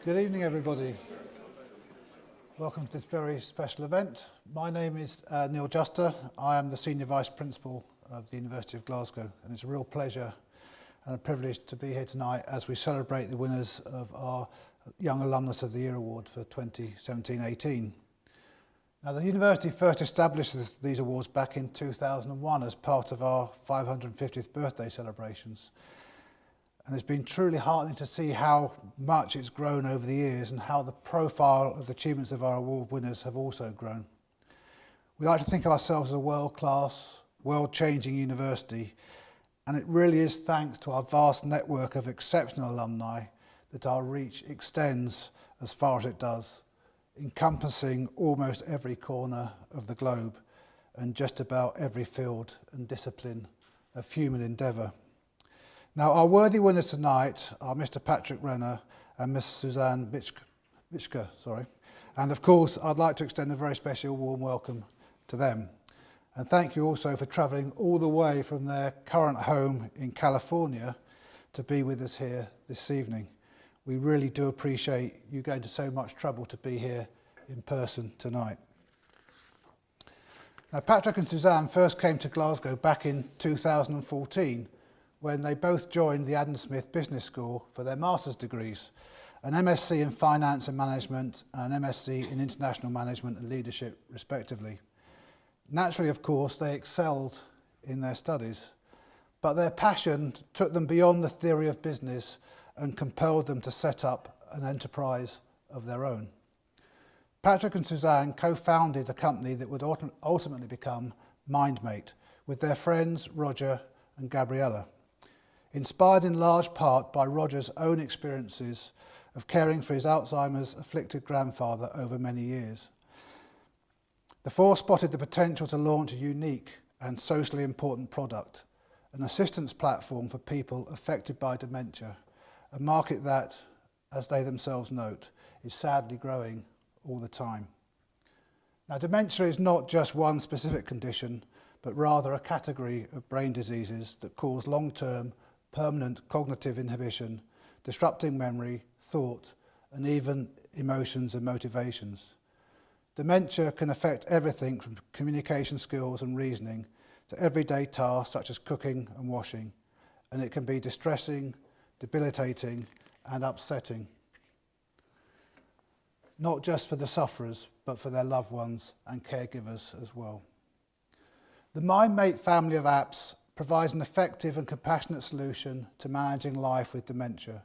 Good evening, everybody. Welcome to this very special event. My name is Neil Juster. I am the Senior Vice Principal of the University of Glasgow, and it's a real pleasure and a privilege to be here tonight as we celebrate the winners of our Young Alumnus of the Year Award for 2017-18. Now, the university first established these awards back in 2001 as part of our 550th birthday celebrations. And it's been truly heartening to see how much it's grown over the years and how the profile of the achievements of our award winners have also grown. We like to think of ourselves as a world-class, world-changing university, and it really is thanks to our vast network of exceptional alumni that our reach extends as far as it does, encompassing almost every corner of the globe and just about every field and discipline of human endeavour. Now, our worthy winners tonight are Mr. Patrick Renner and Miss Susanne Mitschke, and of course I'd like to extend a very special warm welcome to them. And thank you also for travelling all the way from their current home in California to be with us here this evening. We really do appreciate you going to so much trouble to be here in person tonight. Now, Patrick and Susanne first came to Glasgow back in 2014 when they both joined the Adam Smith Business School for their master's degrees, an MSc in Finance and Management and an MSc in International Management and Leadership, respectively. Naturally, of course, they excelled in their studies, but their passion took them beyond the theory of business and compelled them to set up an enterprise of their own. Patrick and Susanne co-founded a company that would ultimately become MindMate with their friends Roger and Gabriella, inspired in large part by Roger's own experiences of caring for his Alzheimer's afflicted grandfather over many years. The four spotted the potential to launch a unique and socially important product, an assistance platform for people affected by dementia, a market that, as they themselves note, is sadly growing all the time. Now, dementia is not just one specific condition, but rather a category of brain diseases that cause long-term, permanent cognitive inhibition, disrupting memory, thought, and even emotions and motivations. Dementia can affect everything from communication skills and reasoning to everyday tasks such as cooking and washing, and it can be distressing, debilitating, and upsetting, not just for the sufferers, but for their loved ones and caregivers as well. The MindMate family of apps provides an effective and compassionate solution to managing life with dementia,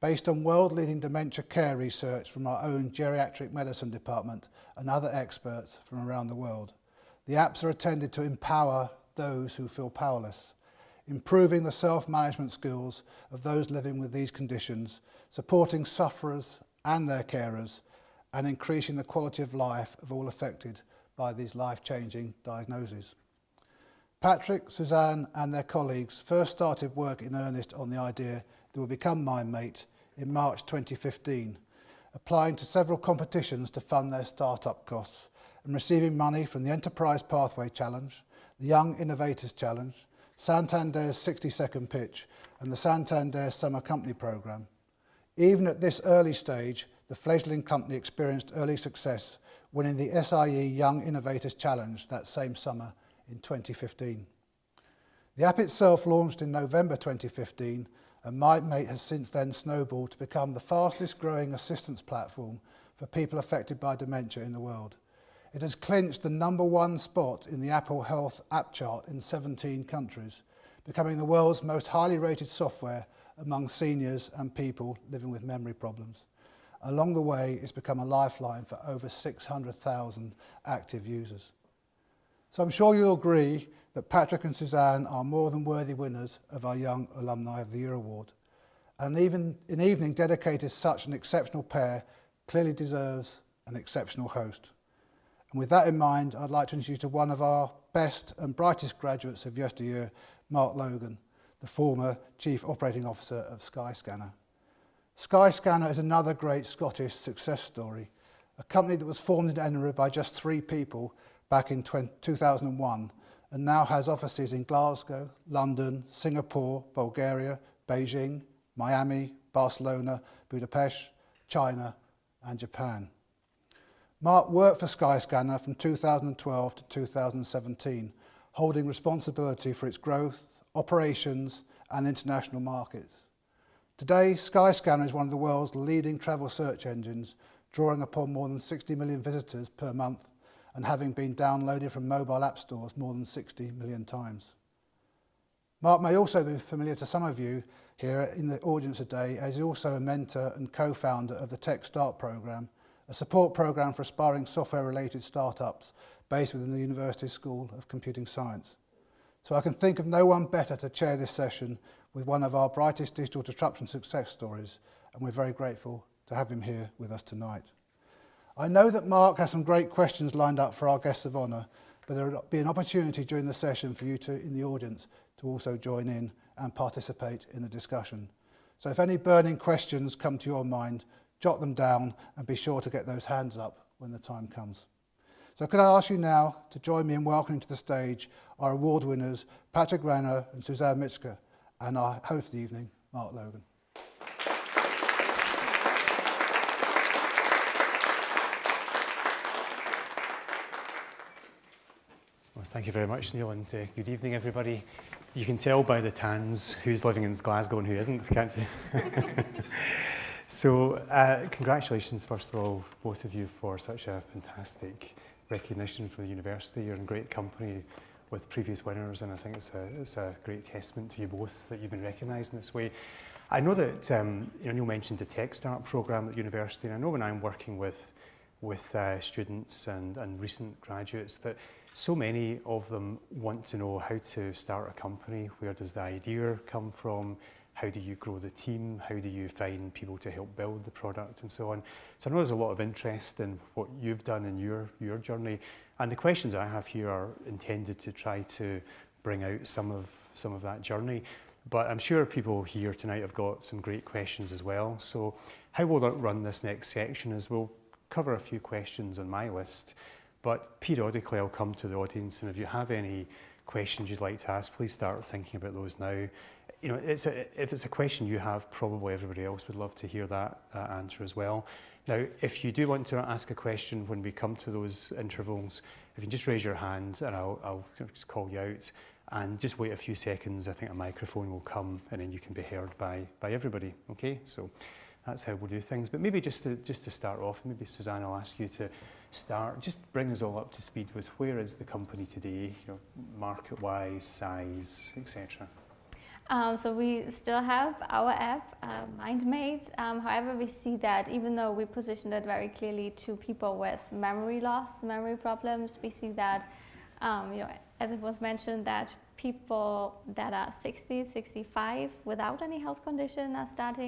based on world-leading dementia care research from our own geriatric medicine department and other experts from around the world. The apps are intended to empower those who feel powerless, improving the self-management skills of those living with these conditions, supporting sufferers and their carers, and increasing the quality of life of all affected by these life-changing diagnoses. Patrick, Susanne and their colleagues first started work in earnest on the idea that would become MindMate in March 2015, applying to several competitions to fund their startup costs and receiving money from the Enterprise Pathway Challenge, the Young Innovators Challenge, Santander's 60-second pitch and the Santander Summer Company Programme. Even at this early stage, the fledgling company experienced early success, winning the SIE Young Innovators Challenge that same summer in 2015. The app itself launched in November 2015, and MindMate has since then snowballed to become the fastest growing assistance platform for people affected by dementia in the world. It has clinched the #1 spot in the Apple Health app chart in 17 countries, becoming the world's most highly rated software among seniors and people living with memory problems. Along the way, it's become a lifeline for over 600,000 active users. So I'm sure you'll agree that Patrick and Susanne are more than worthy winners of our Young Alumni of the Year Award. And even an evening dedicated to such an exceptional pair clearly deserves an exceptional host. And with that in mind, I'd like to introduce you to one of our best and brightest graduates of yesteryear, Mark Logan, the former Chief Operating Officer of SkyScanner. SkyScanner is another great Scottish success story, a company that was formed in Edinburgh by just 3 people back in 2001 and now has offices in Glasgow, London, Singapore, Bulgaria, Beijing, Miami, Barcelona, Budapest, China and Japan. Mark worked for SkyScanner from 2012 to 2017, holding responsibility for its growth, operations and international markets. Today, SkyScanner is one of the world's leading travel search engines, drawing upon more than 60 million visitors per month and having been downloaded from mobile app stores more than 60 million times. Mark may also be familiar to some of you here in the audience today, as he's also a mentor and co-founder of the Tech Start programme, a support programme for aspiring software-related startups based within the University School of Computing Science. So I can think of no one better to chair this session with one of our brightest digital disruption success stories, and we're very grateful to have him here with us tonight. I know that Mark has some great questions lined up for our guests of honour, but there will be an opportunity during the session for you in the audience to also join in and participate in the discussion. So if any burning questions come to your mind, jot them down and be sure to get those hands up when the time comes. So could I ask you now to join me in welcoming to the stage our award winners, Patrick Renner and Susanne Mitschke, and our host of the evening, Mark Logan. Well, thank you very much, Neil, and good evening, everybody. You can tell by the tans who's living in Glasgow and who isn't, can't you? So, congratulations, first of all, both of you, for such a fantastic recognition from the university. You're in great company with previous winners, and I think it's a great testament to you both that you've been recognised in this way. I know that Neil mentioned the Tech Start programme at university, and I know when I'm working with students and recent graduates that so many of them want to know how to start a company. Where does the idea come from? How do you grow the team? How do you find people to help build the product and so on? So I know there's a lot of interest in what you've done in your journey. And the questions I have here are intended to try to bring out some of that journey. But I'm sure people here tonight have got some great questions as well. So how we'll run this next section is we'll cover a few questions on my list, but periodically I'll come to the audience, and if you have any questions you'd like to ask, please start thinking about those now. You know, if it's a question you have, probably everybody else would love to hear that answer as well. Now, if you do want to ask a question when we come to those intervals, if you can just raise your hand and I'll just call you out, and just wait a few seconds. I think a microphone will come and then you can be heard by everybody, okay? So that's how we'll do things. But maybe just to start off, maybe Susanne, I'll ask you to start, just bring us all up to speed with where is the company today, you know, market-wise, size, etc. So we still have our app, MindMate. However, we see that even though we positioned it very clearly to people with memory loss, memory problems, we see that, you know, as it was mentioned, that people that are 60, 65 without any health condition are start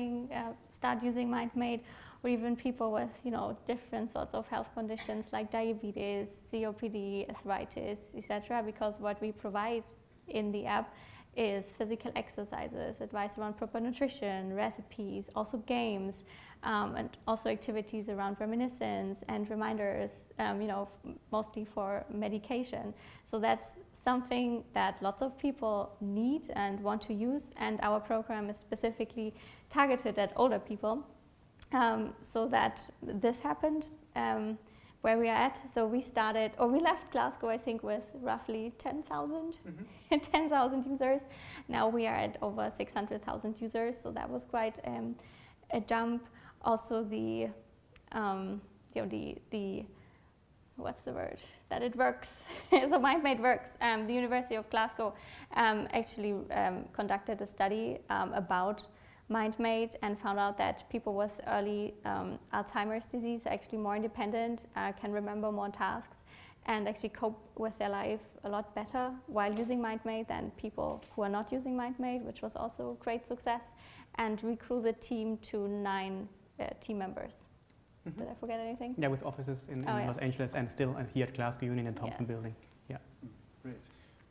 using MindMate, or even people with, you know, different sorts of health conditions like diabetes, COPD, arthritis, etc. Because what we provide in the app is physical exercises, advice around proper nutrition, recipes, also games, and also activities around reminiscence and reminders, you know, mostly for medication. So that's something that lots of people need and want to use, and our program is specifically targeted at older people, so that this happened. Where we are at. So we started, or we left Glasgow, I think, with roughly 10,000 10,000 users. Now we are at over 600,000 users, so that was quite a jump. Also the, you know, the what's the word? That it works. So MindMate works. The University of Glasgow actually conducted a study about MindMate and found out that people with early Alzheimer's disease are actually more independent, can remember more tasks, and actually cope with their life a lot better while using MindMate than people who are not using MindMate, which was also a great success. And we grew the team to 9 team members. Did I forget anything? Yeah, with offices in Los Angeles and still here at Glasgow Union and Thompson Building. Yeah. Great.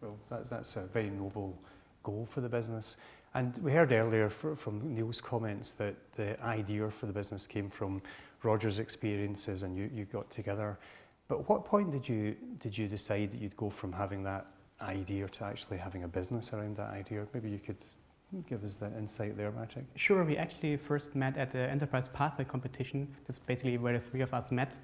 Well, that's a very noble goal for the business. And we heard earlier from Neil's comments that the idea for the business came from Roger's experiences, and you got together. But at what point did you decide that you'd go from having that idea to actually having a business around that idea? Maybe you could Can you give us that insight there, Patrick? Sure, we actually first met at the Enterprise Pathway competition. That's basically where the three of us met.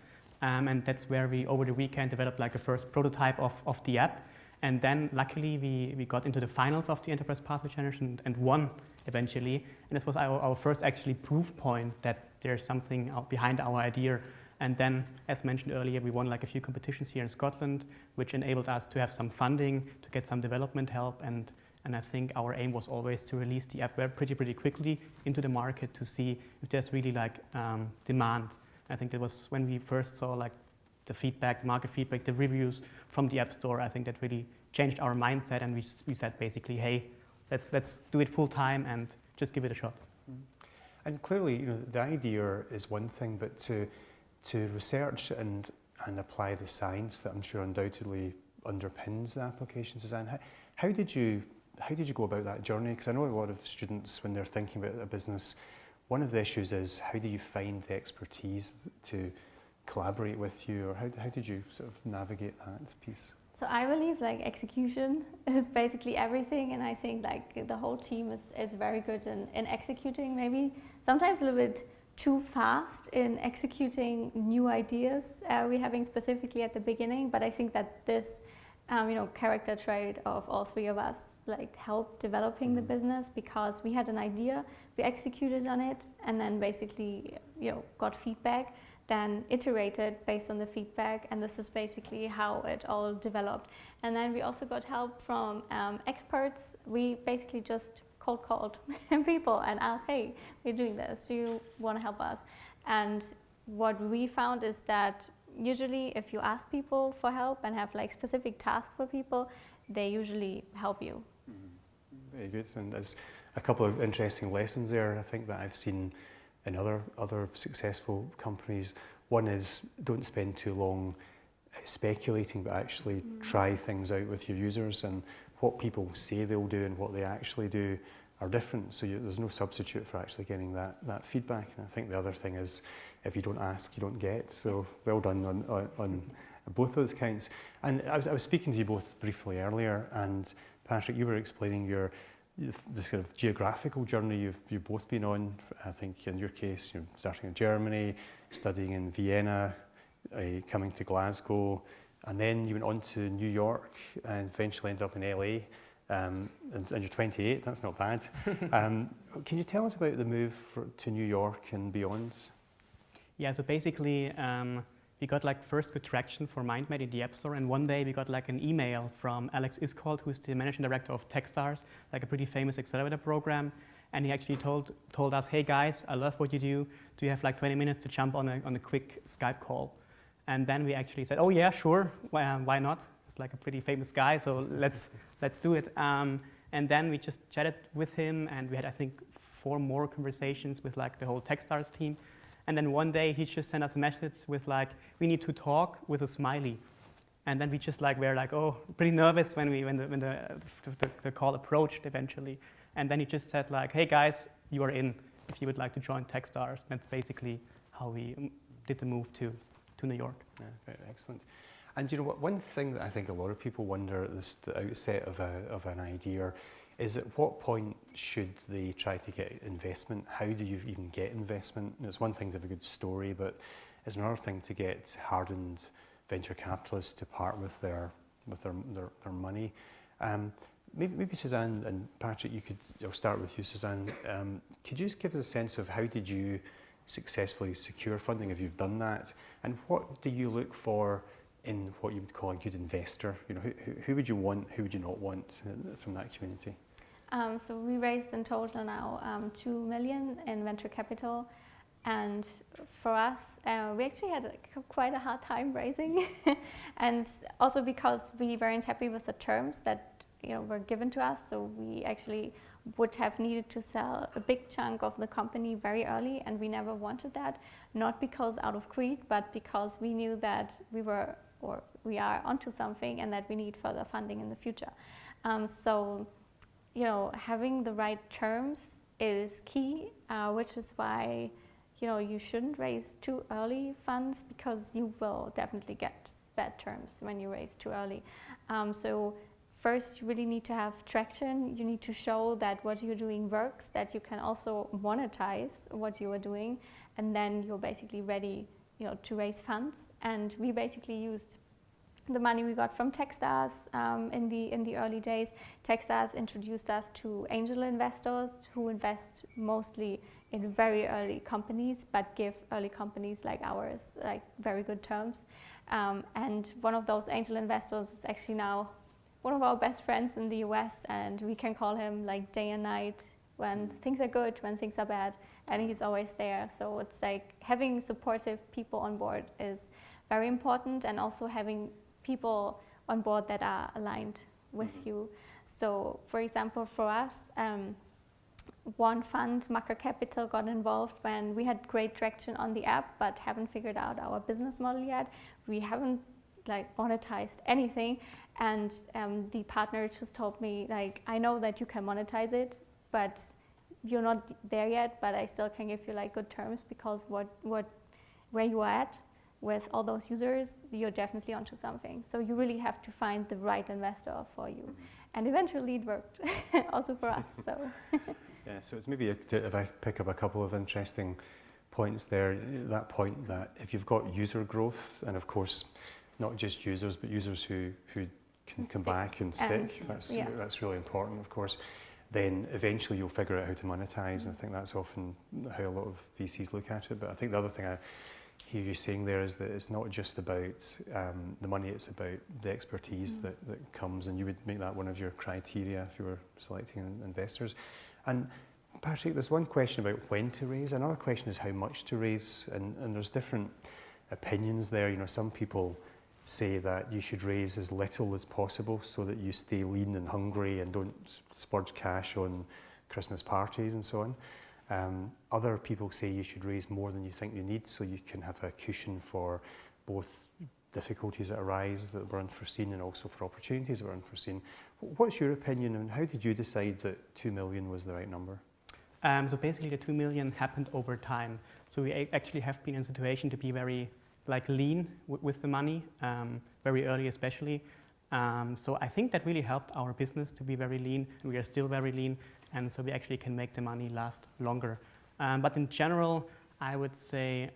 And that's where we, over the weekend, developed like a first prototype of the app. And then, luckily, we got into the finals of the Enterprise Pathway Challenge and won eventually. And this was our first actually proof point that there's something out behind our idea. And then, as mentioned earlier, we won like a few competitions here in Scotland, which enabled us to have some funding, to get some development help. And I think our aim was always to release the app pretty quickly into the market to see if there's really like demand. I think that was when we first saw like the feedback, the market feedback, the reviews from the App Store. I think that really changed our mindset, and we said basically, hey, let's do it full time and just give it a shot. And clearly, you know, the idea is one thing, but to research and apply the science that I'm sure undoubtedly underpins the application, Susanne, how did you go about that journey? Because I know a lot of students, when they're thinking about a business, one of the issues is how do you find the expertise to collaborate with you, or how did you sort of navigate that piece? So I believe like execution is basically everything, and I think like the whole team is very good in executing, maybe sometimes a little bit too fast in executing new ideas we're having specifically at the beginning, but I think that this character trait of all three of us like helped developing the business, because we had an idea, we executed on it, and then basically got feedback, then iterated based on the feedback, and this is basically how it all developed. And then we also got help from experts. We basically just called people and asked, hey, we're doing this, do you want to help us? And what we found is that usually if you ask people for help and have like specific tasks for people, they usually help you. Very good, and there's a couple of interesting lessons there I think that I've seen in other successful companies. One is don't spend too long speculating, but actually try things out with your users, and what people say they'll do and what they actually do are different, so there's no substitute for actually getting that feedback. And I think the other thing is, if you don't ask, you don't get, so well done on both those counts. And I was speaking to you both briefly earlier, and Patrick, you were explaining this kind of geographical journey you've both been on. I think in your case, you're starting in Germany, studying in Vienna, coming to Glasgow, and then you went on to New York and eventually ended up in LA. And you're 28, that's not bad. Can you tell us about the move to New York and beyond? Yeah, so basically we got like first good traction for MindMate in the App Store, and one day we got like an email from Alex Iskold, who's the managing director of Techstars, like a pretty famous accelerator program, and he actually told us, hey guys, I love what you do. Do you have like 20 minutes to jump on a quick Skype call? And then we actually said, oh yeah, sure, why not? It's like a pretty famous guy, so let's do it. And then we just chatted with him, and we had I think 4 more conversations with like the whole Techstars team. And then one day he just sent us a message with like, we need to talk, with a smiley. And then we just like were like, oh, pretty nervous when the call approached eventually. And then he just said like, hey guys, you are in if you would like to join Techstars. That's basically how we did the move to New York. Yeah, very excellent. And you know what? One thing that I think a lot of people wonder at the outset of an idea is at what point should they try to get investment? How do you even get investment? And it's one thing to have a good story, but it's another thing to get hardened venture capitalists to part with their money. Maybe Susanne and Patrick, I'll start with you, Susanne. Could you just give us a sense of how did you successfully secure funding, if you've done that, and what do you look for in what you would call a good investor? You know, who would you want, who would you not want from that community? So we raised in total now 2 million in venture capital, and for us, we actually had quite a hard time raising, and also because we weren't happy with the terms that were given to us. So we actually would have needed to sell a big chunk of the company very early, and we never wanted that, not because out of greed, but because we knew that we are onto something and that we need further funding in the future. So having the right terms is key, which is why you shouldn't raise too early funds, because you will definitely get bad terms when you raise too early. So first you really need to have traction. You need to show that what you're doing works, that you can also monetize what you are doing, and then you're basically ready, to raise funds. And we basically used the money we got from Techstars in the early days. Techstars introduced us to angel investors who invest mostly in very early companies, but give early companies like ours like very good terms. And one of those angel investors is actually now one of our best friends in the US, and we can call him like day and night when things are good, when things are bad, and he's always there. So it's like having supportive people on board is very important, and also having people on board that are aligned with you. So for example, for us, one fund, Macro Capital, got involved when we had great traction on the app but haven't figured out our business model yet. We haven't like monetized anything, and the partner just told me, like, I know that you can monetize it, but you're not there yet, but I still can give you like good terms, because where you are at with all those users, you're definitely onto something. So you really have to find the right investor for you. And eventually it worked, also for us. So. Yeah, so it's maybe, if I pick up a couple of interesting points there, that point that if you've got user growth, and of course, not just users, but users who can come back and stick, that's really important, of course, then eventually you'll figure out how to monetize. And I think that's often how a lot of VCs look at it. But I think the other thing I hear you saying there is that it's not just about the money, it's about the expertise that comes, and you would make that one of your criteria if you were selecting investors. And Patrick, there's one question about when to raise, another question is how much to raise, and there's different opinions there. Some people say that you should raise as little as possible so that you stay lean and hungry and don't splurge cash on Christmas parties and so on. Other people say you should raise more than you think you need, so you can have a cushion for both difficulties that arise that were unforeseen and also for opportunities that were unforeseen. What's your opinion, and how did you decide that 2 million was the right number? So basically the 2 million happened over time. So we actually have been in a situation to be very lean with the money, very early especially. So I think that really helped our business to be very lean, and we are still very lean, and so we actually can make the money last longer. But in general, I would say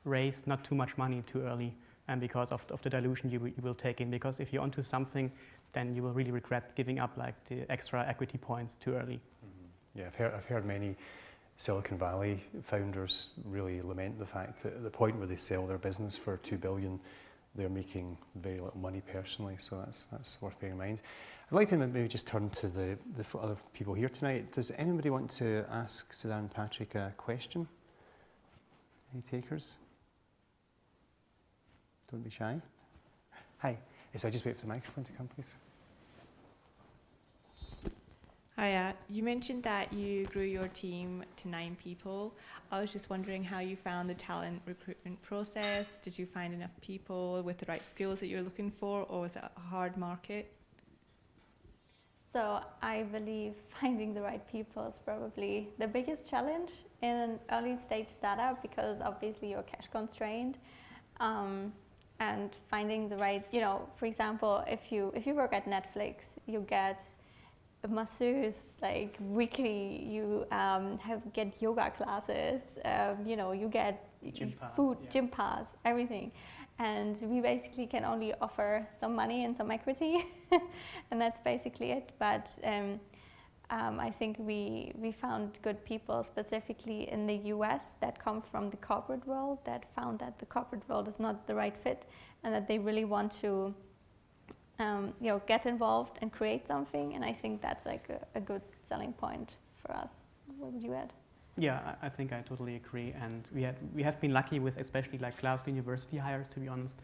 raise not too much money too early, and because of the dilution you will take in. Because if you're onto something, then you will really regret giving up like the extra equity points too early. Mm-hmm. Yeah, I've heard many Silicon Valley founders really lament the fact that at the point where they sell their business for 2 billion, they're making very little money personally. So that's worth bearing in mind. I'd like to maybe just turn to the other people here tonight. Does anybody want to ask Susanne and Patrick a question? Any takers? Don't be shy. Hi. So I just wait for the microphone to come, please. Hi, you mentioned that you grew your team to 9 people. I was just wondering how you found the talent recruitment process. Did you find enough people with the right skills that you're looking for, or was it a hard market? So I believe finding the right people is probably the biggest challenge in an early stage startup, because obviously you're cash constrained. And finding the right, for example, if you work at Netflix, you get a masseuse like weekly, you get yoga classes, you get Gym pass, food, gym pass, everything. And we basically can only offer some money and some equity, and that's basically it. But I think we found good people, specifically in the US, that come from the corporate world, that found that the corporate world is not the right fit, and that they really want to get involved and create something. And I think that's like a good selling point for us. What would you add? Yeah, I think I totally agree. And we have been lucky with especially like Glasgow University hires, to be honest.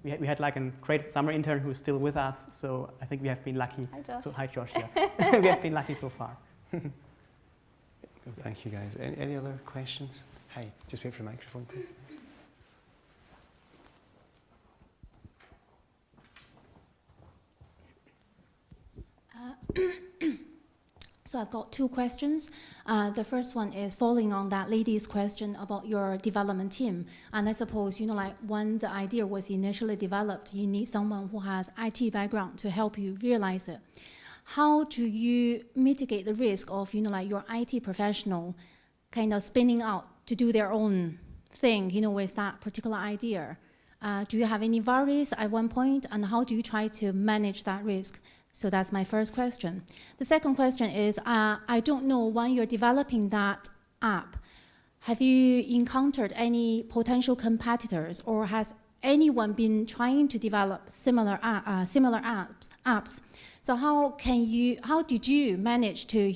We had like a great summer intern who's still with us, so I think we have been lucky. Hi, Josh. So hi, Josh. Yeah, we have been lucky so far. Thank you, guys. Any other questions? Hi, just wait for the microphone, please. So So I've got two questions. The first one is following on that lady's question about your development team. And I suppose, like when the idea was initially developed, you need someone who has IT background to help you realize it. How do you mitigate the risk of, like your IT professional kind of spinning out to do their own thing, with that particular idea? Do you have any worries at one point, and how do you try to manage that risk? So that's my first question. The second question is, I don't know, when you're developing that app, have you encountered any potential competitors, or has anyone been trying to develop similar apps? So how did you manage to,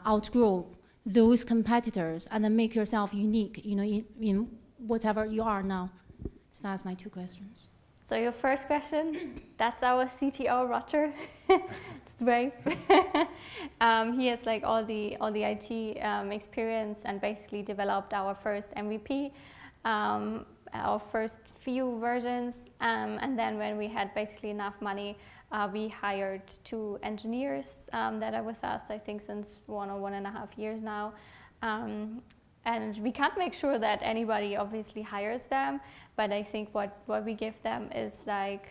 outgrow those competitors and then make yourself unique, in whatever you are now? So that's my two questions. So your first question, that's our CTO, Roger. It's brave. He has like all the IT experience and basically developed our first MVP, our first few versions, and then when we had basically enough money, we hired 2 engineers that are with us, I think, since 1 or 1.5 years now. And we can't make sure that anybody obviously hires them, but I think what we give them is like,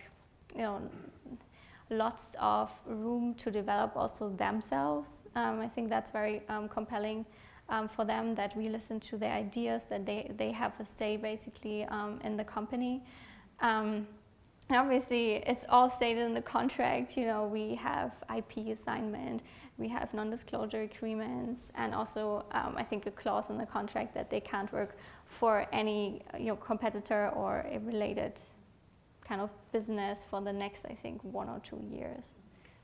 lots of room to develop also themselves. I think that's very compelling for them, that we listen to their ideas, that they have a say basically in the company. Obviously, it's all stated in the contract. We have IP assignment, we have non-disclosure agreements, and also I think a clause in the contract that they can't work for any competitor or a related kind of business for the next, I think, 1 or 2 years.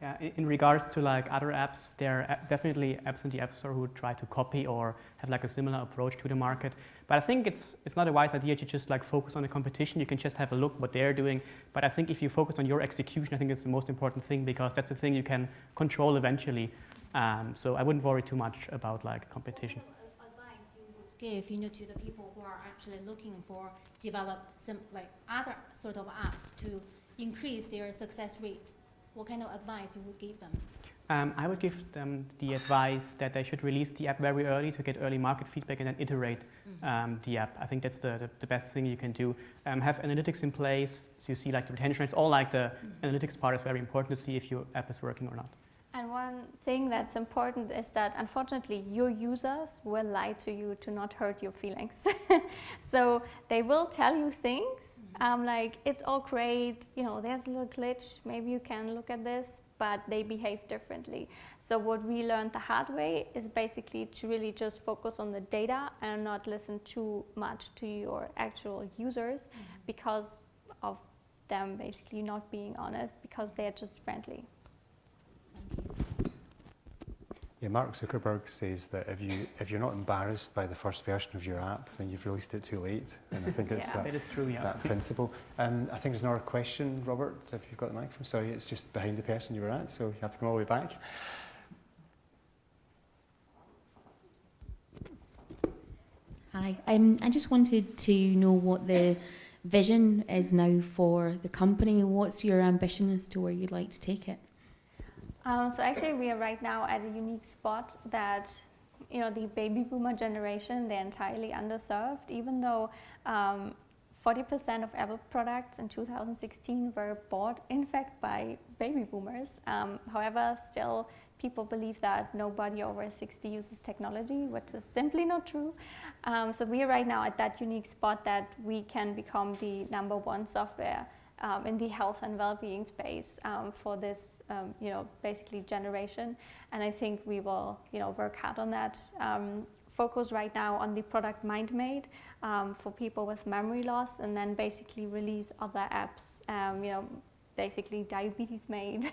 Yeah, in regards to like other apps, there are definitely apps in the App Store who try to copy or have like a similar approach to the market. But I think it's not a wise idea to just like focus on the competition. You can just have a look what they're doing. But I think if you focus on your execution, I think it's the most important thing, because that's the thing you can control eventually. So I wouldn't worry too much about like competition. What advice you would give, to the people who are actually looking for develop like other sort of apps to increase their success rate? What kind of advice you would give them? I would give them the advice that they should release the app very early to get early market feedback and then iterate the app. I think that's the best thing you can do. Have analytics in place, so you see like the retention rates. All like the analytics part is very important to see if your app is working or not. And one thing that's important is that, unfortunately, your users will lie to you to not hurt your feelings. So they will tell you things like, it's all great, there's a little glitch, maybe you can look at this, but they behave differently. So what we learned the hard way is basically to really just focus on the data and not listen too much to your actual users because of them basically not being honest, because they're just friendly. Yeah, Mark Zuckerberg says that if you're not embarrassed by the first version of your app, then you've released it too late. And I think it's that is true, yeah. that principle. And I think there's another question, Robert, if you've got the microphone. Sorry, it's just behind the person you were at, so you have to come all the way back. Hi, I just wanted to know what the vision is now for the company. What's your ambition as to where you'd like to take it? So actually we are right now at a unique spot that, the baby boomer generation, they're entirely underserved, even though 40% of Apple products in 2016 were bought, in fact, by baby boomers. However, still people believe that nobody over 60 uses technology, which is simply not true. So we are right now at that unique spot that we can become the #1 software in the health and well-being space for this, basically generation. And I think we will, work hard on that. Focus right now on the product MindMate for people with memory loss, and then basically release other apps, basically diabetes made,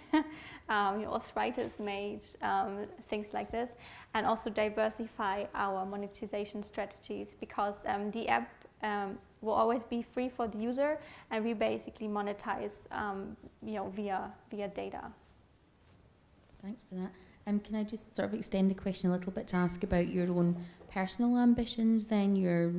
arthritis made, things like this, and also diversify our monetization strategies, because the app will always be free for the user, and we basically monetize, via data. Thanks for that. Can I just sort of extend the question a little bit to ask about your own personal ambitions then? You're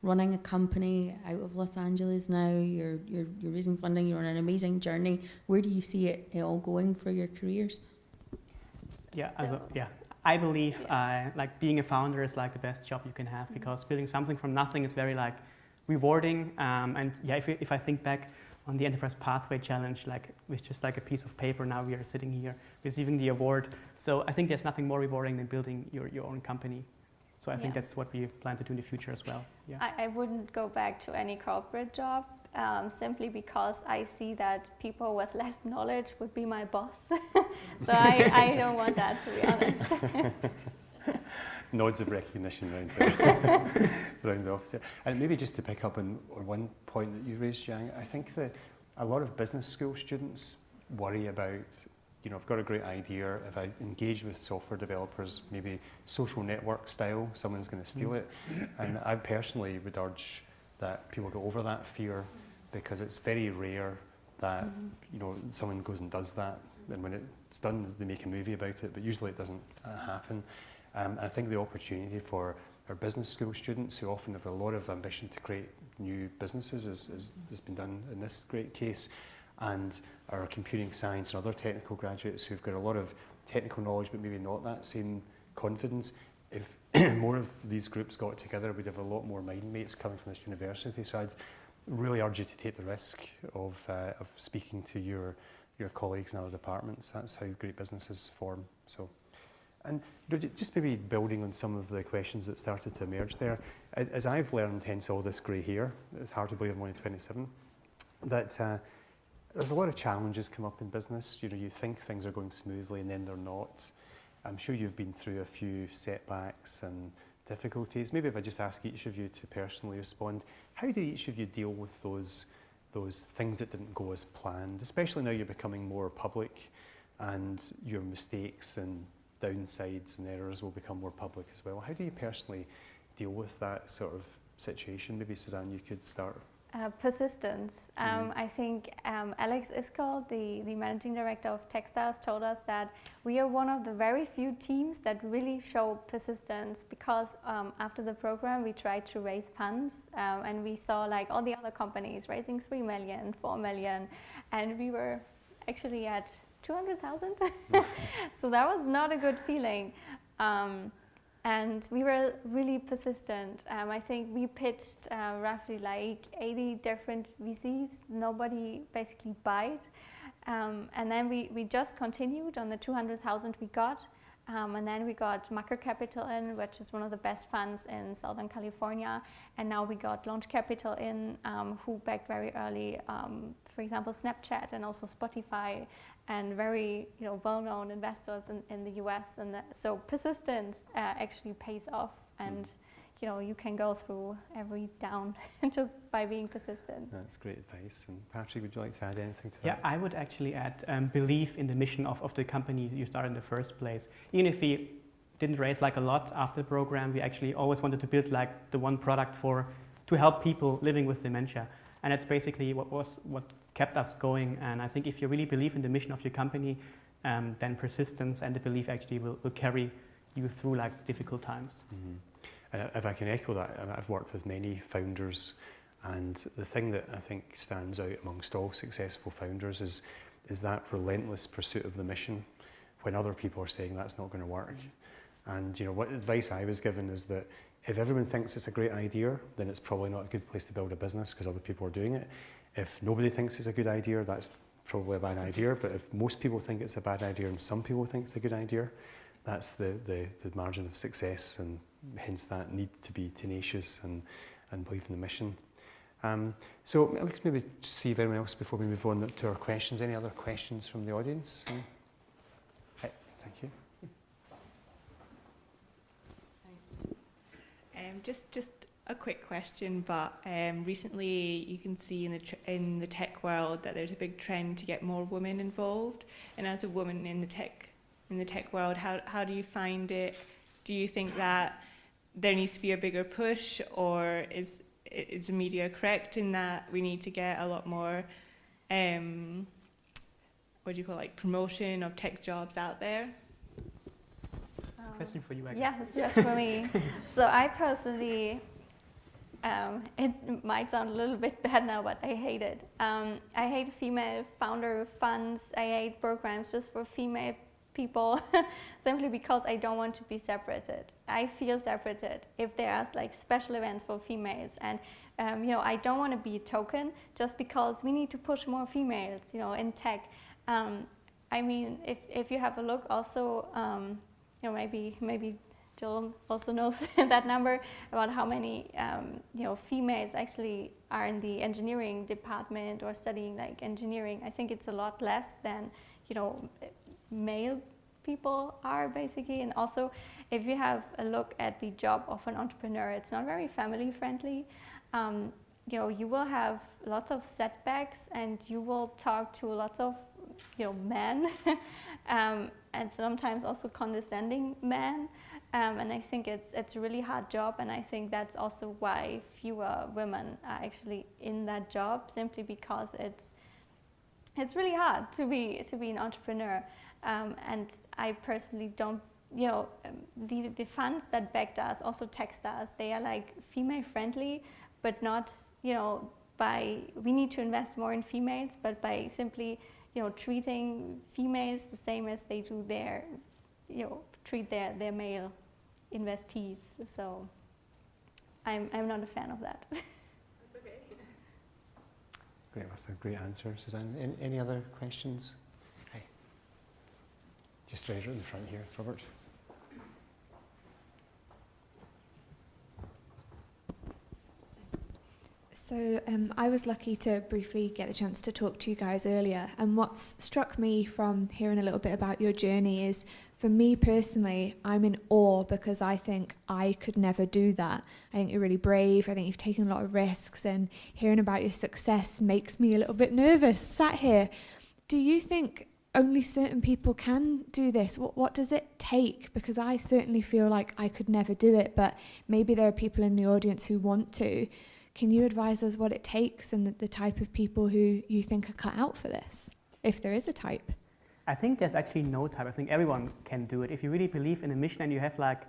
running a company out of Los Angeles now, you're raising funding, you're on an amazing journey. Where do you see it all going for your careers? Yeah, I believe like being a founder is like the best job you can have, because building something from nothing is very like rewarding. And yeah, if I think back on the Enterprise Pathway Challenge, like with just like a piece of paper, now we are sitting here receiving the award. So I think there's nothing more rewarding than building your own company. So I think that's what we plan to do in the future as well. Yeah. I wouldn't go back to any corporate job simply because I see that people with less knowledge would be my boss. So I don't want that, to be honest. Nods of recognition around the office. And maybe just to pick up on one point that you raised, Yang, I think that a lot of business school students worry about, I've got a great idea, if I engage with software developers, maybe social network style, someone's going to steal it. And I personally would urge that people go over that fear, because it's very rare that someone goes and does that, and when it's done they make a movie about it, but usually it doesn't happen. And I think the opportunity for our business school students, who often have a lot of ambition to create new businesses, has been done in this great case, and our computing science and other technical graduates who've got a lot of technical knowledge but maybe not that same confidence. If more of these groups got together, we'd have a lot more MindMates coming from this university. So I'd really urge you to take the risk of speaking to your colleagues in other departments. That's how great businesses form. So, and just maybe building on some of the questions that started to emerge there, as I've learned, hence all this grey hair, it's hard to believe I'm only 27, that there's a lot of challenges come up in business. You think things are going smoothly and then they're not. I'm sure you've been through a few setbacks and difficulties. Maybe if I just ask each of you to personally respond, how do each of you deal with those things that didn't go as planned, especially now you're becoming more public and your mistakes and downsides and errors will become more public as well. How do you personally deal with that sort of situation? Maybe Susanne, you could start. Persistence. I think Alex Iskold, the managing director of Techstars, told us that we are one of the very few teams that really show persistence, because after the program we tried to raise funds and we saw like all the other companies raising 3 million, 4 million, and we were actually at 200,000. So that was not a good feeling. And we were really persistent. I think we pitched roughly like 80 different VCs. Nobody basically bite. And then we just continued on the 200,000 we got. And then we got Macro Capital in, which is one of the best funds in Southern California. And now we got Launch Capital in, who backed very early, for example, Snapchat and also Spotify, and very well-known investors in the US. And so persistence actually pays off, and you can go through every down just by being persistent. That's great advice. And Patrick, would you like to add anything to that? Yeah, I would actually add belief in the mission of the company you started in the first place. Even if we didn't raise like a lot after the program, we actually always wanted to build like the one product to help people living with dementia. And that's basically what kept us going. And I think if you really believe in the mission of your company, then persistence and the belief actually will carry you through like difficult times. Mm-hmm. And if I can echo that, I've worked with many founders, and the thing that I think stands out amongst all successful founders is that relentless pursuit of the mission when other people are saying that's not going to work. And what advice I was given is that if everyone thinks it's a great idea, then it's probably not a good place to build a business because other people are doing it. If nobody thinks it's a good idea, that's probably a bad idea. But if most people think it's a bad idea and some people think it's a good idea, that's the margin of success, and hence that need to be tenacious and believe in the mission. So let's maybe see if anyone else before we move on to our questions. Any other questions from the audience? Thank you. Just a quick question, but recently you can see in the tech world that there's a big trend to get more women involved. And as a woman in the tech world, how do you find it? Do you think that there needs to be a bigger push, or is the media correct in that we need to get a lot more, promotion of tech jobs out there? It's a question for you, I guess. Yes, for me. So I personally, it might sound a little bit bad now, but I hate it. I hate female founder funds. I hate programs just for female people simply because I don't want to be separated. I feel separated if there are like special events for females, and you know, I don't want to be a token just because we need to push more females, you know, in tech. I mean, if you have a look also, you know, maybe Jill also knows that number about how many you know, females actually are in the engineering department or studying like engineering. I think it's a lot less than, you know, male people are basically. And also, if you have a look at the job of an entrepreneur, it's not very family friendly. You know, you will have lots of setbacks, and you will talk to lots of, you know, men, and sometimes also condescending men. And I think it's a really hard job, and I think that's also why fewer women are actually in that job, simply because it's really hard to be an entrepreneur. And I personally don't, you know, the funds that backed us, also Techstars, they are like female friendly, but not, you know, we need to invest more in females, but by simply, you know, treating females the same as they do their, you know, treat their male investees. So I'm not a fan of that. That's okay. Great, that's a great answer, Susanne. Any other questions? Hi. Just right in the front here, Robert. So I was lucky to briefly get the chance to talk to you guys earlier, and what's struck me from hearing a little bit about your journey is, for me personally, I'm in awe because I think I could never do that. I think you're really brave, I think you've taken a lot of risks, and hearing about your success makes me a little bit nervous sat here. Do you think only certain people can do this? What does it take? Because I certainly feel like I could never do it, but maybe there are people in the audience who want to. Can you advise us what it takes and the type of people who you think are cut out for this, if there is a type? I think there's actually no type. I think everyone can do it. If you really believe in a mission and you have like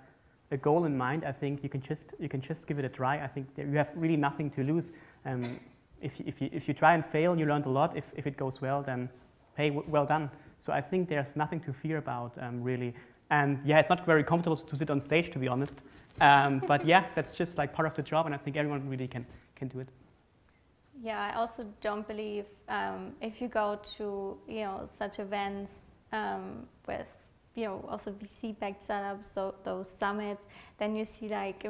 a goal in mind, I think you can just give it a try. I think you have really nothing to lose. If you try and fail, you learned a lot. If it goes well, then hey, well done. So I think there's nothing to fear about, really. And yeah, it's not very comfortable to sit on stage, to be honest. But yeah, that's just like part of the job, and I think everyone really can do it. Yeah, I also don't believe if you go to, you know, such events with, you know, also VC-backed startups, so those summits, then you see like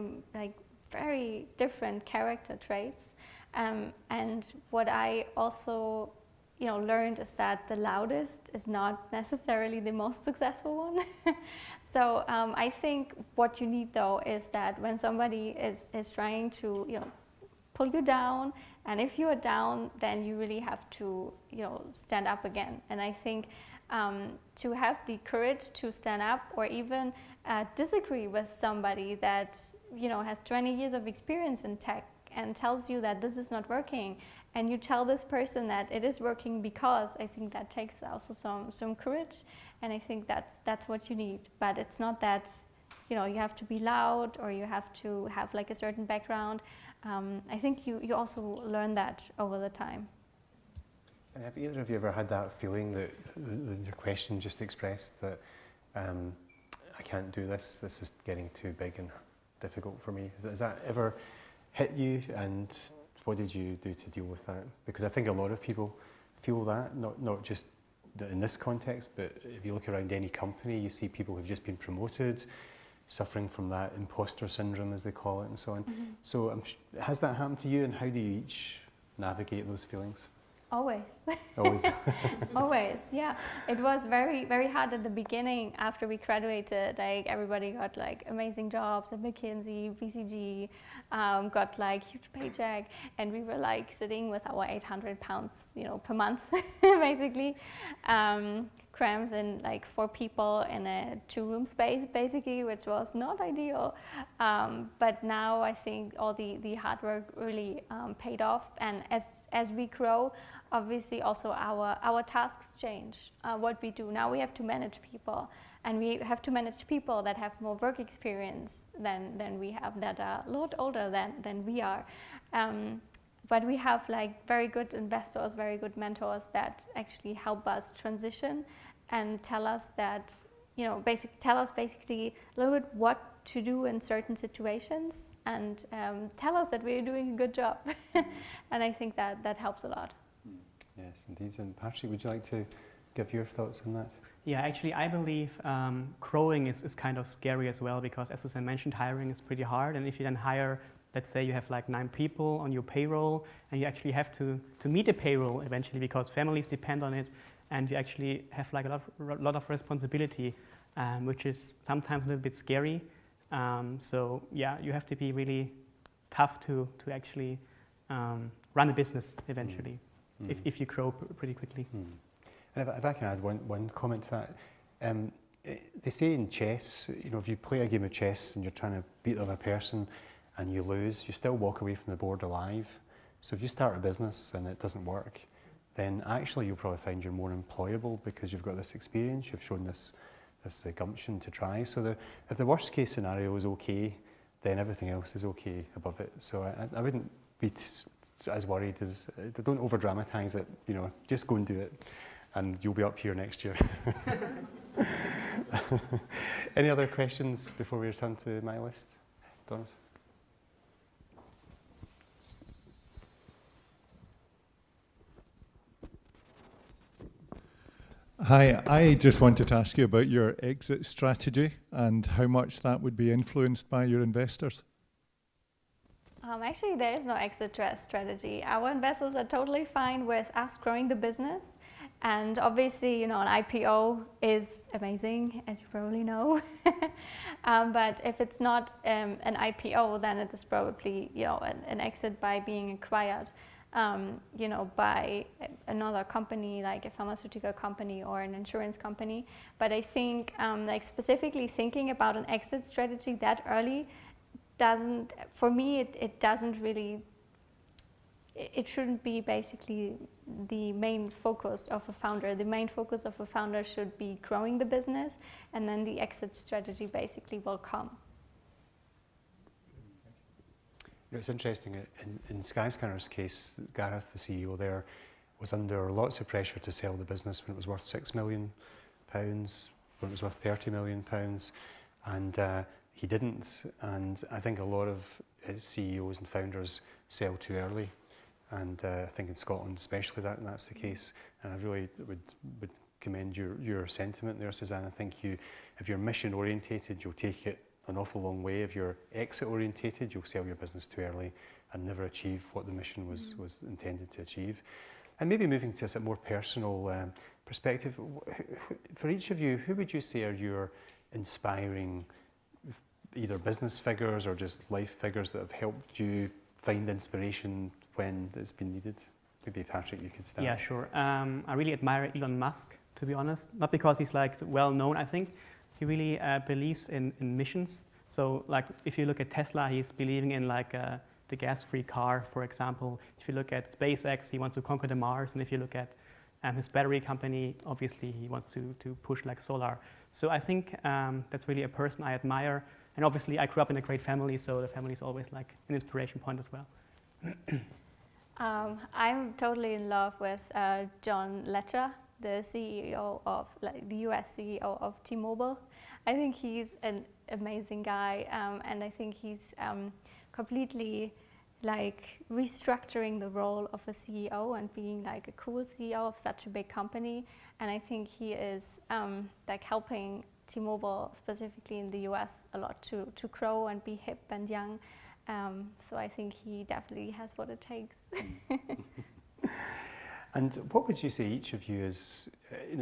very different character traits. And what I also, you know, learned is that the loudest is not necessarily the most successful one. So I think what you need though is that when somebody is trying to, you know, pull you down, and if you are down, then you really have to, you know, stand up again. And I think to have the courage to stand up, or even disagree with somebody that, you know, has 20 years of experience in tech and tells you that this is not working, and you tell this person that it is working, because I think that takes also some courage, and I think that's what you need. But it's not that, you know, you have to be loud or you have to have like a certain background. I think you also learn that over the time. And have either of you ever had that feeling that your question just expressed, that I can't do this, this is getting too big and difficult for me? Has that ever hit you, and what did you do to deal with that? Because I think a lot of people feel that, not just in this context, but if you look around any company, you see people who've just been promoted, suffering from that imposter syndrome, as they call it, and so on. Mm-hmm. So has that happened to you, and how do you each navigate those feelings? Always. Always. Always, yeah. It was very, very hard at the beginning. After we graduated, like everybody got like amazing jobs at McKinsey, BCG, got like huge paycheck, and we were like sitting with our 800 pounds, you know, per month, basically, crammed in like 4 people in a 2-room space, basically, which was not ideal. But now I think all the hard work really paid off, and as we grow, obviously also our tasks change. What we do now, we have to manage people, and we have to manage people that have more work experience than we have, that are a lot older than we are. But we have like very good investors, very good mentors that actually help us transition and tell us that, tell us basically a little bit what to do in certain situations, and tell us that we're doing a good job. And I think that helps a lot. Yes, indeed. And Patrick, would you like to give your thoughts on that? Yeah, actually, I believe growing is kind of scary as well, because as I mentioned, hiring is pretty hard. And if you then hire, let's say you have like 9 people on your payroll, and you actually have to meet the payroll eventually, because families depend on it, and you actually have like a lot of responsibility, which is sometimes a little bit scary. So yeah, you have to be really tough to actually run a business eventually, if you grow pretty quickly. And if I can add one comment to that, they say in chess, if you play a game of chess and you're trying to beat the other person and you lose, you still walk away from the board alive. So if you start a business and it doesn't work, then actually you'll probably find you're more employable because you've got this experience, you've shown this gumption to try. So if the worst case scenario is okay, then everything else is okay above it. So I wouldn't be as worried as, don't over dramatize it, just go and do it. And you'll be up here next year. Any other questions before we return to my list? Doris? Hi, I just wanted to ask you about your exit strategy and how much that would be influenced by your investors. Actually, there is no exit strategy. Our investors are totally fine with us growing the business. And obviously, an IPO is amazing, as you probably know. But if it's not an IPO, then it is probably, an exit by being acquired, by another company, like a pharmaceutical company or an insurance company. But I think, specifically thinking about an exit strategy that early for me, it doesn't really. It shouldn't be basically the main focus of a founder. The main focus of a founder should be growing the business, and then the exit strategy basically will come. It's interesting, in SkyScanner's case, Gareth, the CEO there, was under lots of pressure to sell the business when it was worth £6 million, when it was worth £30 million, and he didn't. And I think a lot of CEOs and founders sell too early. And I think in Scotland especially that's the case. And I really would commend your sentiment there, Susanne. I think if you're mission orientated, you'll take it an awful long way. If you're exit orientated, you'll sell your business too early and never achieve what the mission was intended to achieve. And maybe moving to a more personal perspective, for each of you, who would you say are your inspiring either business figures or just life figures that have helped you find inspiration when it's been needed? Maybe Patrick, you could start. Yeah, sure. I really admire Elon Musk, to be honest. Not because he's well known. I think he really believes in missions. So if you look at Tesla, he's believing in the gas-free car, for example. If you look at SpaceX, he wants to conquer the Mars. And if you look at his battery company, obviously he wants to push solar. So I think that's really a person I admire. And obviously I grew up in a great family, so the family is always an inspiration point as well. I'm totally in love with John Ledger, the CEO of the US CEO of T-Mobile. I think he's an amazing guy, and I think he's completely restructuring the role of a CEO and being a cool CEO of such a big company. And I think he is helping T-Mobile specifically in the US a lot to grow and be hip and young. So I think he definitely has what it takes. And what would you say each of you is,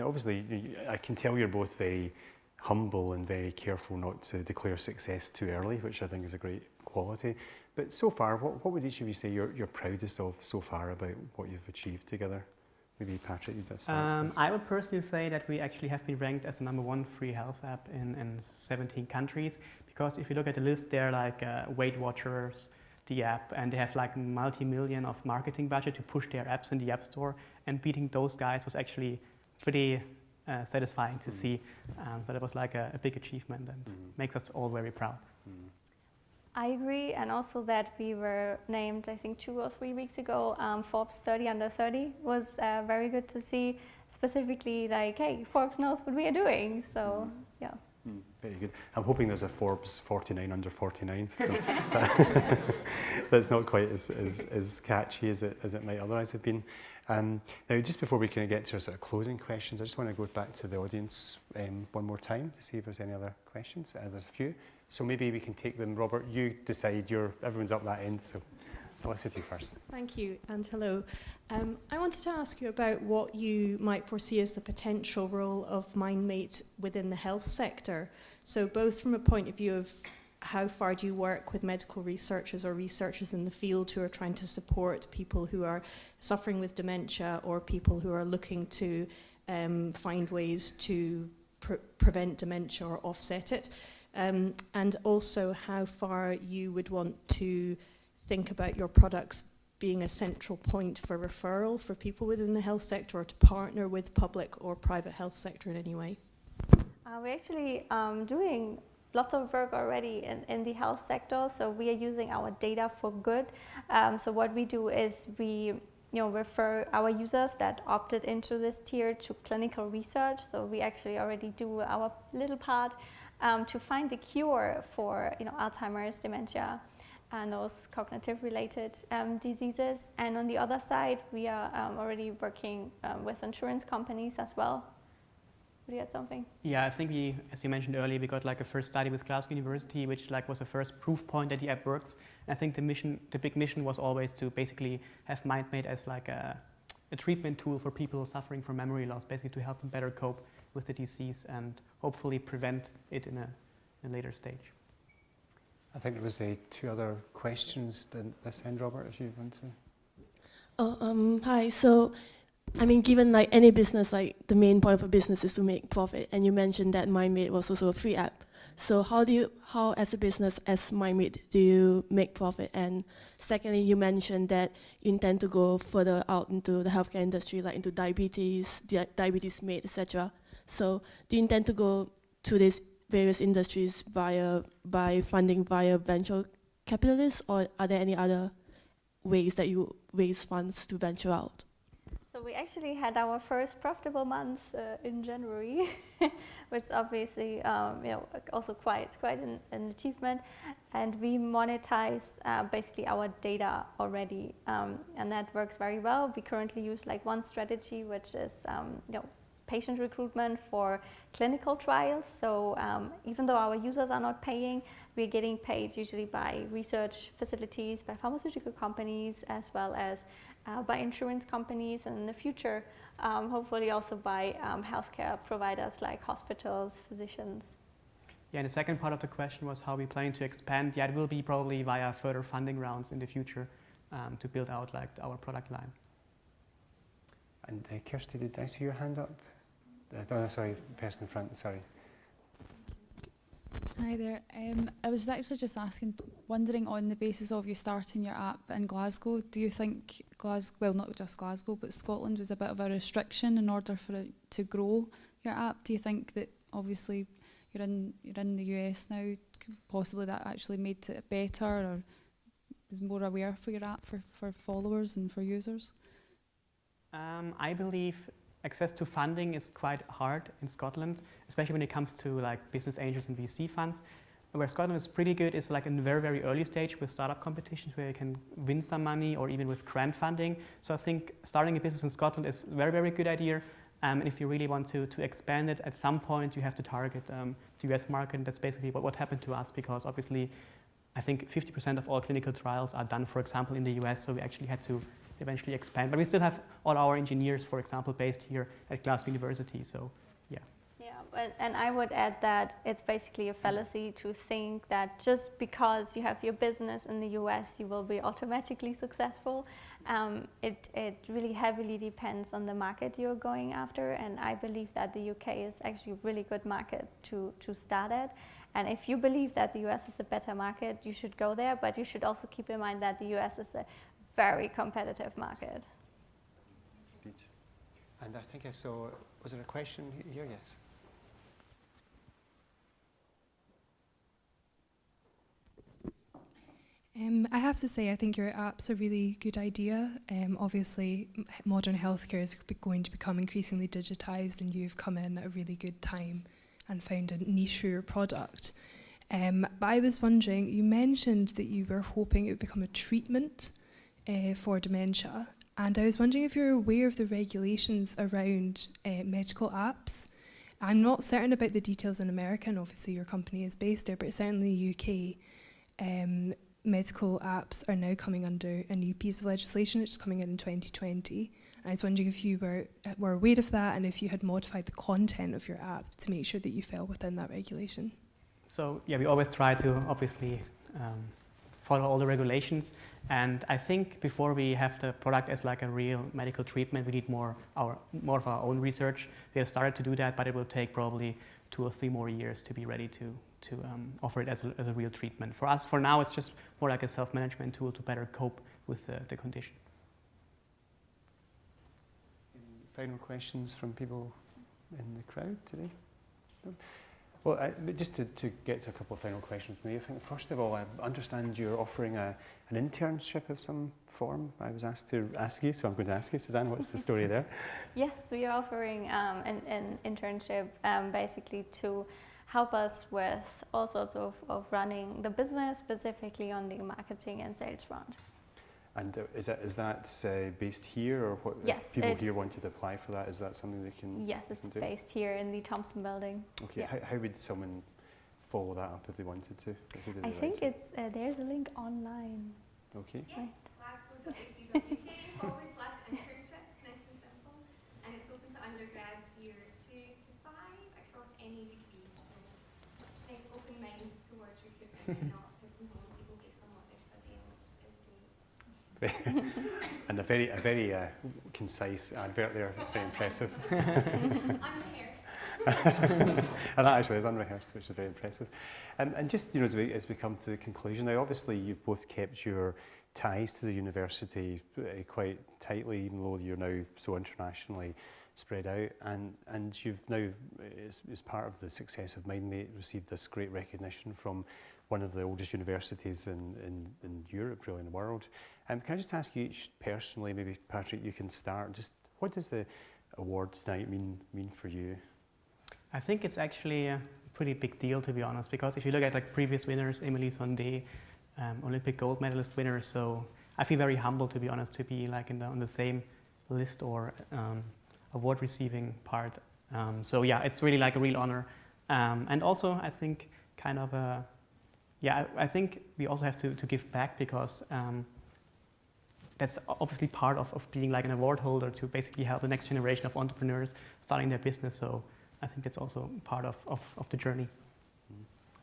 obviously I can tell you're both very humble and very careful not to declare success too early, which I think is a great quality. But so far, what would each of you say you're proudest of so far about what you've achieved together? Maybe Patrick, you'd start. I would personally say that we actually have been ranked as the #1 free health app in 17 countries. Because if you look at the list, they're Weight Watchers, the app, and they have multi-million of marketing budget to push their apps in the App Store. And beating those guys was actually pretty satisfying to see. So that was a big achievement and makes us all very proud. I agree, and also that we were named, I think 2 or 3 weeks ago, Forbes 30 under 30 was very good to see. specifically like, hey, Forbes knows what we are doing. So yeah. Very good. I'm hoping there's a Forbes 49 under 49. That's not quite as catchy as it might otherwise have been. Now, just before we can get to our sort of closing questions, I just want to go back to the audience one more time to see if there's any other questions. There's a few, so maybe we can take them. Robert, you decide. Everyone's up that end, so Felicity first. Thank you, and hello. I wanted to ask you about what you might foresee as the potential role of MindMate within the health sector. So both from a point of view of how far do you work with medical researchers or researchers in the field who are trying to support people who are suffering with dementia or people who are looking to find ways to prevent dementia or offset it, and also how far you would want to think about your products being a central point for referral for people within the health sector, or to partner with public or private health sector in any way? We're actually doing lots of work already in the health sector, so we are using our data for good. So what we do is we refer our users that opted into this tier to clinical research. So we actually already do our little part to find a cure for Alzheimer's, dementia, and those cognitive-related diseases. And on the other side, we are already working with insurance companies as well. Would you add something? Yeah, I think we, as you mentioned earlier, we got like a first study with Glasgow University, which like was the first proof point that the app works. And I think the big mission was always to basically have MindMate as like a treatment tool for people suffering from memory loss, basically to help them better cope with the disease and hopefully prevent it in a later stage. I think there was two other questions this end, Robert, if you want to. Hi. So, I mean, given like any business, like the main point of a business is to make profit, and you mentioned that MindMate was also a free app. So how as a business, as MindMate, do you make profit? And secondly, you mentioned that you intend to go further out into the healthcare industry, like into diabetes mate, etc. So do you intend to go to these various industries by funding via venture capitalists, or are there any other ways that you raise funds to venture out? So we actually had our first profitable month in January, which is obviously also quite an achievement. And we monetize basically our data already, and that works very well. We currently use like one strategy, which is patient recruitment for clinical trials. So even though our users are not paying, we're getting paid usually by research facilities, by pharmaceutical companies, as well as by insurance companies, and in the future, hopefully also by healthcare providers like hospitals, physicians. Yeah, and the second part of the question was how we planning to expand. Yeah, it will be probably via further funding rounds in the future to build out like our product line. And Kirsty, did I see your hand up? No, sorry, person in front, sorry. Hi there. I was actually just wondering on the basis of you starting your app in Glasgow, do you think Glasgow, well not just Glasgow, but Scotland was a bit of a restriction in order for it to grow your app? Do you think that obviously you're in the US now, possibly that actually made it better or is more aware for your app for followers and for users? I believe access to funding is quite hard in Scotland, especially when it comes to like business angels and VC funds. Where Scotland is pretty good is like in the very, very early stage with startup competitions where you can win some money or even with grant funding. So I think starting a business in Scotland is a very, very good idea. And if you really want to expand it, at some point you have to target the US market. And that's basically what happened to us, because obviously I think 50% of all clinical trials are done, for example, in the US. So we actually had to eventually expand. But we still have all our engineers, for example, based here at Glasgow University. So yeah. Yeah, and I would add that it's basically a fallacy to think that just because you have your business in the US, you will be automatically successful. It really heavily depends on the market you're going after, and I believe that the UK is actually a really good market to start at. And if you believe that the US is a better market, you should go there, but you should also keep in mind that the US is a very competitive market. Good. And I think I saw, was there a question here? Yes. I have to say, I think your app's a really good idea. Obviously, modern healthcare is going to become increasingly digitised, and you've come in at a really good time and found a niche for your product. But I was wondering, you mentioned that you were hoping it would become a treatment for dementia, and I was wondering if you're aware of the regulations around medical apps. I'm not certain about the details in America, and obviously your company is based there, but certainly in the UK, medical apps are now coming under a new piece of legislation which is coming in 2020. I was wondering if you were aware of that, and if you had modified the content of your app to make sure that you fell within that regulation. So yeah, we always try to obviously follow all the regulations, and I think before we have the product as like a real medical treatment, we need more of our own research. We have started to do that, but it will take probably 2 or 3 more years to be ready to offer it as a real treatment. For us, for now, it's just more like a self-management tool to better cope with the condition. Any final questions from people in the crowd today? No? Well, just to get to a couple of final questions from me, I think first of all, I understand you're offering an internship of some form. I was asked to ask you, so I'm going to ask you, Susanne, what's the story there? Yes, we are offering an internship basically to help us with all sorts of running the business, specifically on the marketing and sales front. And is that based here, or what? Yes, if people here wanted to apply for that, is that something they can? Yes, it's based here in the Thompson building. Okay, yeah. how would someone follow that up if they wanted to? I think it's there's a link online. Okay. Yeah, glasgow.ac.uk/internships, nice and simple, and it's open to undergrads year 2 to 5 across any degree. So nice open mind towards recruitment and not pigeonholing people based on what they're studying, which is great. And a very concise advert there. It's very impressive. Unrehearsed. And that actually is unrehearsed, which is very impressive. And just as we come to the conclusion, now obviously you've both kept your ties to the university quite tightly, even though you're now so internationally spread out. And you've now, as part of the success of MindMate, received this great recognition from one of the oldest universities in Europe, really in the world. Can I just ask you each personally, maybe Patrick, you can start, just what does the award tonight mean for you? I think it's actually a pretty big deal, to be honest, because if you look at like previous winners, Emily Sondé, Olympic gold medalist winners, so I feel very humbled, to be honest, to be like on the same list or award receiving part. So yeah, it's really like a real honor. And also I think kind of I think we also have to give back, because that's obviously part of being like an award holder, to basically help the next generation of entrepreneurs starting their business. So I think it's also part of the journey.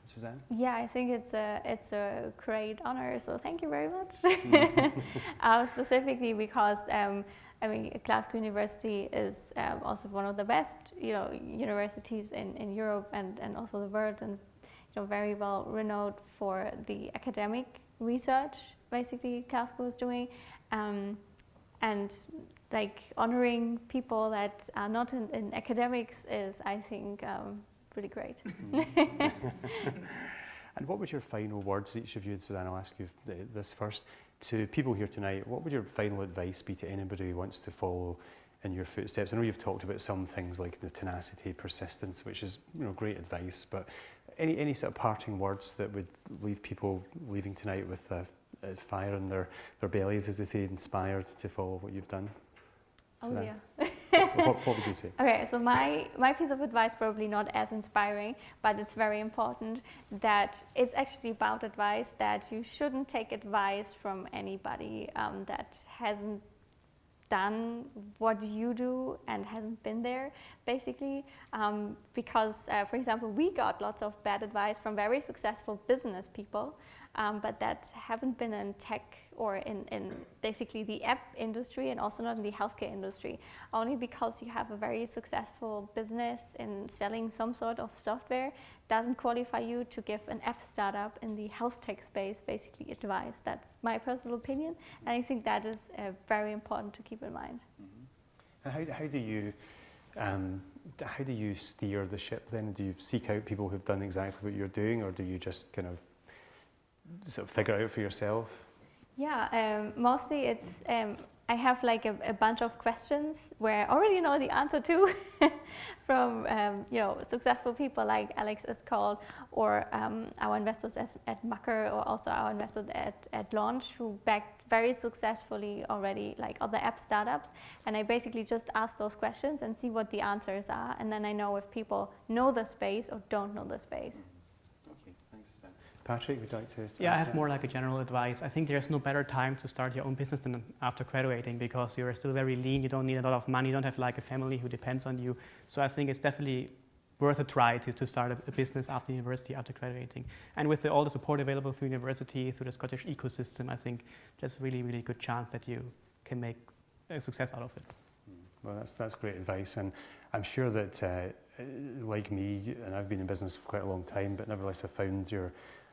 Suzanne? Yeah, I think it's a great honor. So thank you very much. Specifically because I mean, Glasgow University is also one of the best universities in Europe and also the world, and very well renowned for the academic research. Basically, Glasgow is doing. And like honoring people that are not in academics is, I think, pretty great. And what would your final words, each of you, and Susanne, I'll ask you this first, to people here tonight, what would your final advice be to anybody who wants to follow in your footsteps? I know you've talked about some things like the tenacity, persistence, which is great advice, but any sort of parting words that would leave people leaving tonight with a fire in their bellies, as they say, inspired to follow what you've done? Oh, so yeah. what would you say? Okay, so my piece of advice, probably not as inspiring, but it's very important, that it's actually about advice, that you shouldn't take advice from anybody that hasn't done what you do and hasn't been there, basically, because, for example, we got lots of bad advice from very successful business people, but that haven't been in tech or in basically the app industry, and also not in the healthcare industry, only because you have a very successful business in selling some sort of software doesn't qualify you to give an app startup in the health tech space basically advice. That's my personal opinion, and I think that is very important to keep in mind. Mm-hmm. And how do you steer the ship then? Do you seek out people who've done exactly what you're doing, or do you just kind of sort of figure out for yourself? Yeah, mostly it's, I have like a bunch of questions where I already know the answer to from successful people like Alex is called, or our investors at Mucker, or also our investors at Launch, who backed very successfully already like other app startups. And I basically just ask those questions and see what the answers are, and then I know if people know the space or don't know the space. Okay, thanks, Susanne. Patrick, would you like to? Yeah, I have more like a general advice. I think there's no better time to start your own business than after graduating, because you're still very lean, you don't need a lot of money, you don't have like a family who depends on you. So I think it's definitely worth a try to start a business after university, after graduating. And with all the support available through university, through the Scottish ecosystem, I think there's a really, really good chance that you can make a success out of it. Well, that's great advice, and I'm sure that like me, and I've been in business for quite a long time, but nevertheless I've found your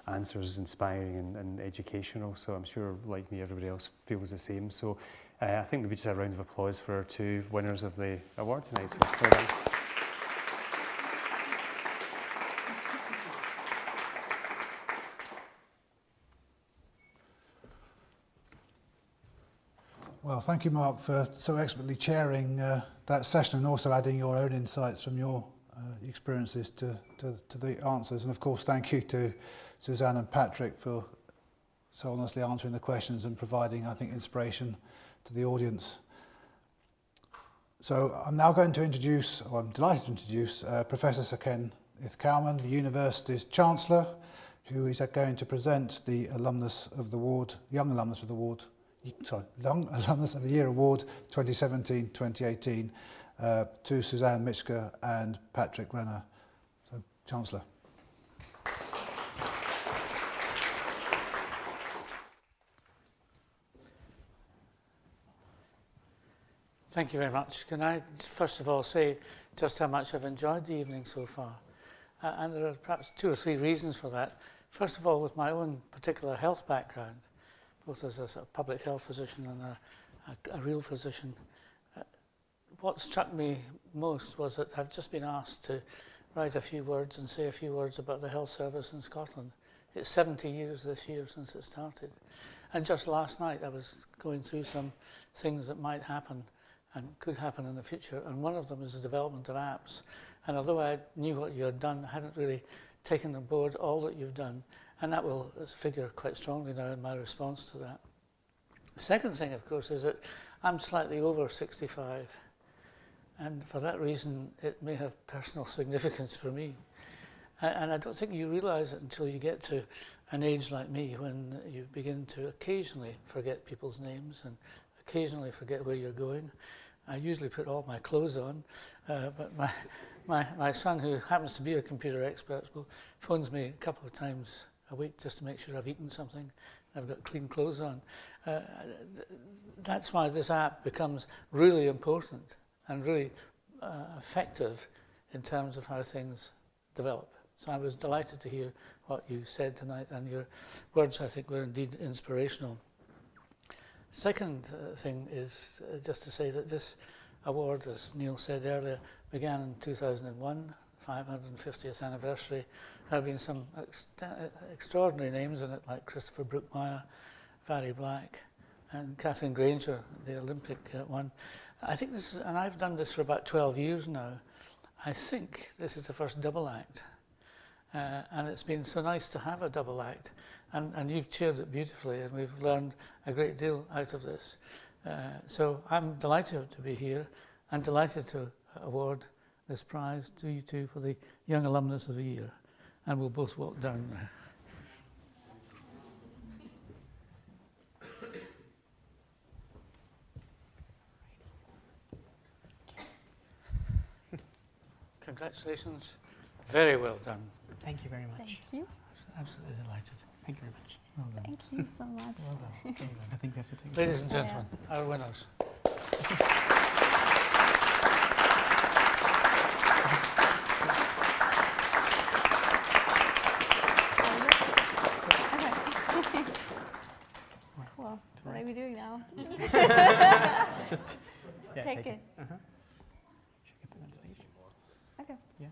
answers inspiring and educational, so I'm sure, like me, everybody else feels the same. So I think maybe just a round of applause for our two winners of the award tonight. So well done. Well, thank you, Mark, for so expertly chairing that session and also adding your own insights from your experiences to the answers. And of course, thank you to Susanne and Patrick for so honestly answering the questions and providing, I think, inspiration to the audience. So I'm now going to introduce, or I'm delighted to introduce, Professor Susanne Mitschke, the university's Chancellor, who is going to present the Alumnus of the Award, Young Alumnus of the Award, Young Alumnus of the Year Award 2017-2018 to Susanne Mitschke and Patrick Renner. So, Chancellor. Thank you very much. Can I first of all say just how much I've enjoyed the evening so far? And there are perhaps 2 or 3 reasons for that. First of all, with my own particular health background, both as a sort of public health physician and a real physician, what struck me most was that I've just been asked to write a few words and say a few words about the health service in Scotland. It's 70 years this year since it started. And just last night I was going through some things that might happen and could happen in the future, and one of them is the development of apps. And although I knew what you had done, I hadn't really taken on board all that you've done, and that will figure quite strongly now in my response to that. The second thing, of course, is that I'm slightly over 65, and for that reason it may have personal significance for me. And I don't think you realise it until you get to an age like me, when you begin to occasionally forget people's names and occasionally forget where you're going. I usually put all my clothes on, but my son, who happens to be a computer expert, phones me a couple of times a week just to make sure I've eaten something, I've got clean clothes on. That's why this app becomes really important and really effective in terms of how things develop. So I was delighted to hear what you said tonight, and your words, I think, were indeed inspirational. Second thing is just to say that this award, as Neil said earlier, began in 2001, 550th anniversary. There have been some extraordinary names in it, like Christopher Brookmeyer, Barry Black, and Catherine Granger, the Olympic one. I think this is, and I've done this for about 12 years now, I think this is the first double act. And it's been so nice to have a double act, and you've chaired it beautifully, and we've learned a great deal out of this. So I'm delighted to be here, and delighted to award this prize to you two for the Young Alumnus of the Year. And we'll both walk down now. Congratulations. Very well done. Thank you very much. Thank you. Absolutely delighted. Thank you very much. Well done. Thank you so much. Well done. Well done. I think we have to take Ladies and gentlemen, our winners. Cool. What are we doing now? Just take it. Should we get to that stage? Okay. Yeah.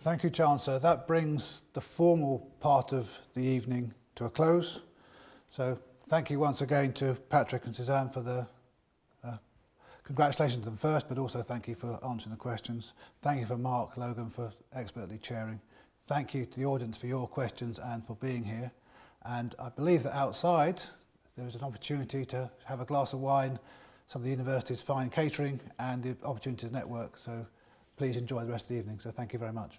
Thank you, Chancellor. That brings the formal part of the evening to a close. So thank you once again to Patrick and Susanne for the congratulations to them first, but also thank you for answering the questions. Thank you for Mark, Logan for expertly chairing. Thank you to the audience for your questions and for being here. And I believe that outside there is an opportunity to have a glass of wine, some of the university's fine catering, and the opportunity to network. So please enjoy the rest of the evening. So thank you very much.